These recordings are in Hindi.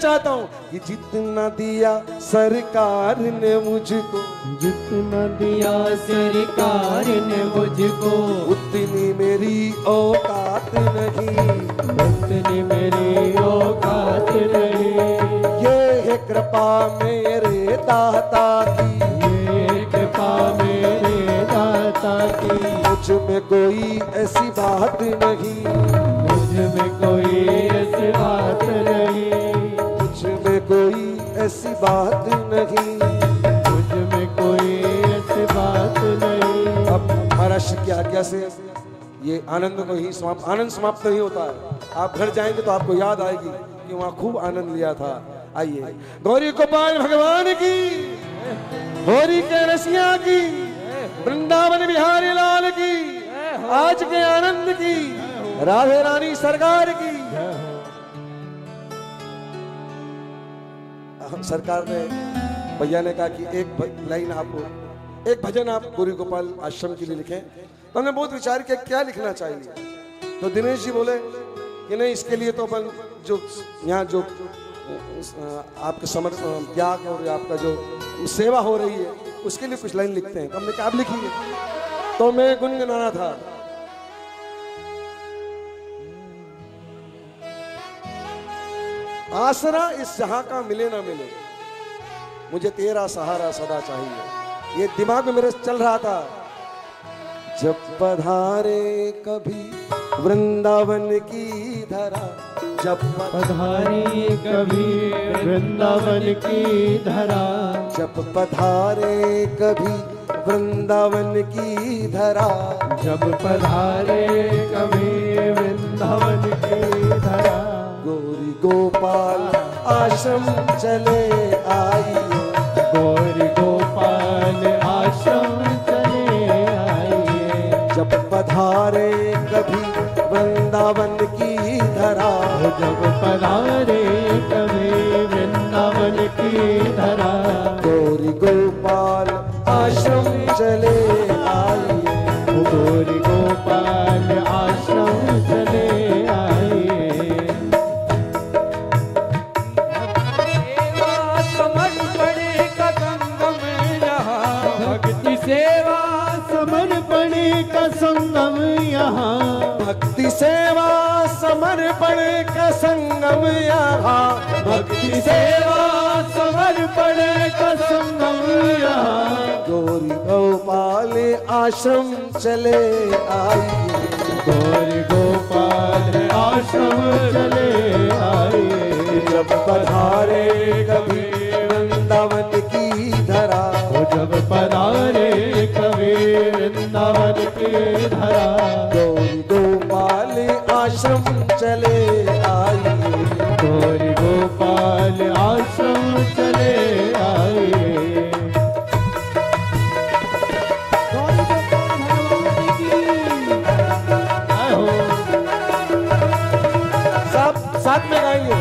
चाहता हूँ कि जितना दिया सरकार ने मुझको, जितना दिया सरकार ने मुझको, उतनी मेरी औकात नहीं, उतनी मेरी औकात नहीं। ये है कृपा मेरे दाता की, ये कृपा मेरे दाता की। मुझ में कोई ऐसी बात नहीं, मुझ में कोई ऐसी बात नहीं, मुझ में कोई ऐसी बात नहीं, मुझ में कोई ऐसी बात नहीं। अब महाराज की आज्ञा से ये आनंद को ही आनंद समाप्त नहीं होता है। आप घर जाएंगे तो आपको याद आएगी कि वहाँ खूब आनंद लिया था। आइए, गौरी गोपाल भगवान की, गौरी के रसिया की, वृंदावन बिहारी लाल की, आज के आनंद की, राधे रानी सरकार की। सरकार ने, भैया ने कहा कि एक लाइन आपको, एक भजन आप गौरी गोपाल आश्रम के लिए लिखें। तो हमने बहुत विचार किया क्या लिखना चाहिए। तो दिनेश जी बोले कि नहीं, इसके लिए तो अपन जो यहाँ जो आपके त्याग और आपका जो सेवा हो रही है उसके लिए कुछ लाइन लिखते हैं। तो हमने कहा आप लिखिए। तो मैं गुनगुनाना था, आसरा इस जहां का मिले ना मिले, मुझे तेरा सहारा सदा चाहिए। ये दिमाग में मेरे चल रहा था। जब पधारे कभी वृंदावन की धरा, जब पधारी कभी वृंदावन की धरा, जब पधारे कभी वृंदावन की धरा, जब पधारे कभी वृंदावन की धरा। गौरी गोपाल आश्रम चले आइए, गौरी गोपाल आश्रम चले आइए। जब पधारे कभी वृंदावन की धरा, जब पधारे कभी वृंदावन की धरा। गौरी गोपाल आश्रम चले आइए, गौरी गोपाल आश्रम चले आइए। भक्ति सेवा समर्पण का संगम यहाँ, भक्ति सेवा समर्पण का संगम यहाँ, भक्ति सेवा समर्पण का संगम यहाँ। गौरी गोपाल आश्रम चले आइए, गौरी गोपाल आश्रम चले आइए। जब पधारे कभी वृंदावन की धरा, जब पधारे कभी वृंदावन की धरा। गौरी गोपाल आश्रम चले आइए, गौरी गोपाल आश्रम चले आइए। गौरी गोपाल भगवान की जय हो। सब साथ में गाएंगे।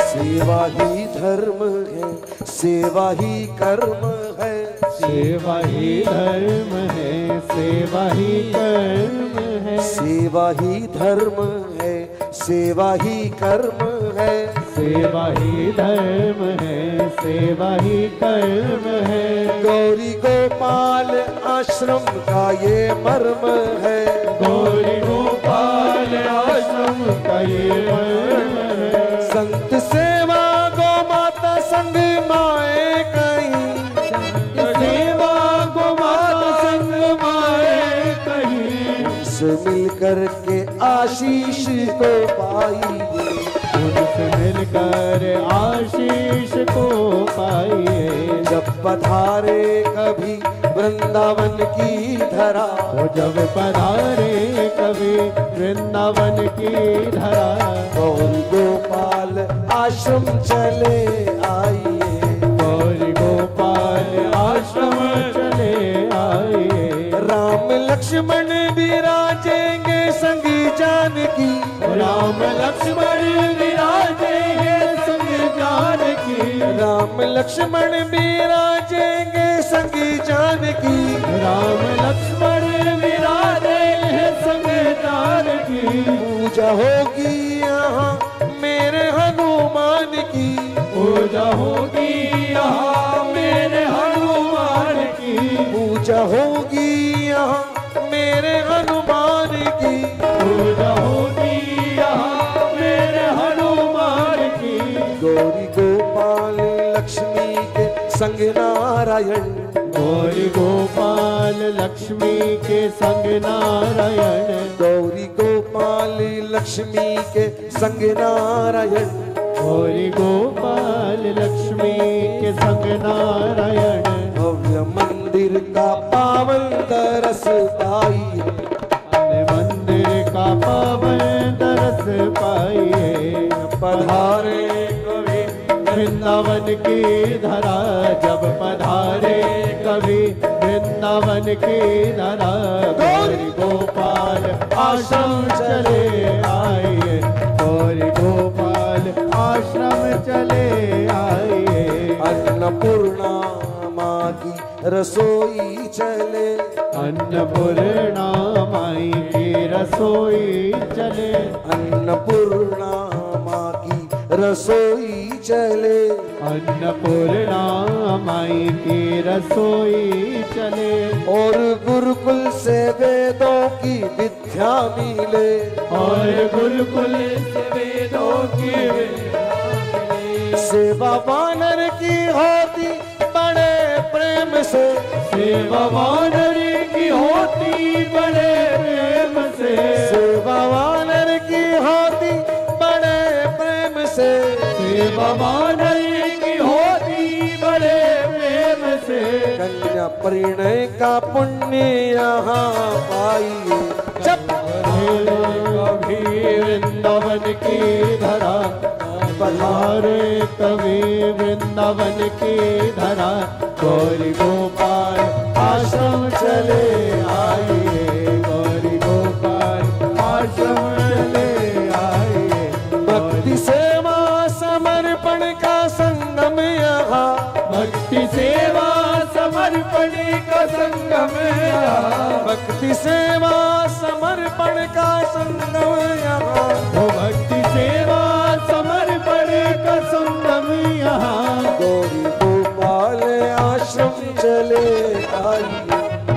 सेवा ही धर्म है, सेवा ही कर्म है, सेवा ही धर्म है, सेवा ही कर्म है। सेवा ही धर्म है, सेवा ही कर्म है, सेवा ही धर्म है, सेवा ही कर्म है। गौरी गोपाल आश्रम का ये मर्म है, गौरी गोपाल आश्रम का ये मर्म है। संत सेवा गौ माता संग माए कहीं, सेवा गो माता संग माए कहीं। से मिलकर के आशीष को पाइए, उनसे मिलकर आशीष को पाइए। जब पधारे कभी वृंदावन की धरा, जब पधारे कभी वृंदावन की धरा। गौरी गोपाल आश्रम चले आइए, गौरी गोपाल आश्रम चले आइए। राम लक्ष्मण विराजेंगे संगी जानकी, राम लक्ष्मण विराजेंगे संग जानकी। राम लक्ष्मण विराजेंगे संगी जानकी, राम लक्ष्मण विराजे हैं संग जानकी। पूजा होगी यहाँ मेरे हनुमान की, पूजा होगी यहाँ मेरे हनुमान की। पूजा होगी यहाँ मेरे हनुमान की, पूजा होगी यहाँ मेरे हनुमान की। गौरी गोपाल लक्ष्मी के संग नारायण, गौरी गोपाल लक्ष्मी के संग नारायण। गौरी गोपाल लक्ष्मी के संग नारायण, गौरी गोपाल लक्ष्मी के संग नारायण। भव्य मंदिर का पावन दरस पाइए, मंदिर का पावन दरस पाइए। पधारे कवि वृंदावन की धरा, जब पधारे कभी वृंदावन की धरा। गौरी गोपाल आश्रम चले आइए, गौरी गोपाल आश्रम चले आइए। अन्नपूर्णा माँ की रसोई चले, अन्नपूर्णा माई की रसोई चले। अन्नपूर्णा माँ की रसोई चले, अन्नपूर्णा माई की रसोई चले। और गुरुकुल से वेदों की विद्या मिले, और गुरुकुल से वेदों की विद्या मिले। सेवा वानर की होती बड़े प्रेम से, सेवा वानर की होती बड़े प्रेम से। सेवा वानर की होती बड़े प्रेम से, सेवा वानर की होती बड़े प्रेम से। कन्या परिणय का पुण्य यहाँ पाइए, जब कभी वृंदावन की धरा, पधारे कभी वृंदावन की धरा। गौरी गोपाल आश्रम चले आइए, गौरी गोपाल आश्रम चले आइए। भक्ति सेवा समर्पण का संगम यहाँ, भक्ति सेवा समर्पण का संगम यहाँ। भक्ति सेवा समर्पण का संगम यहाँ।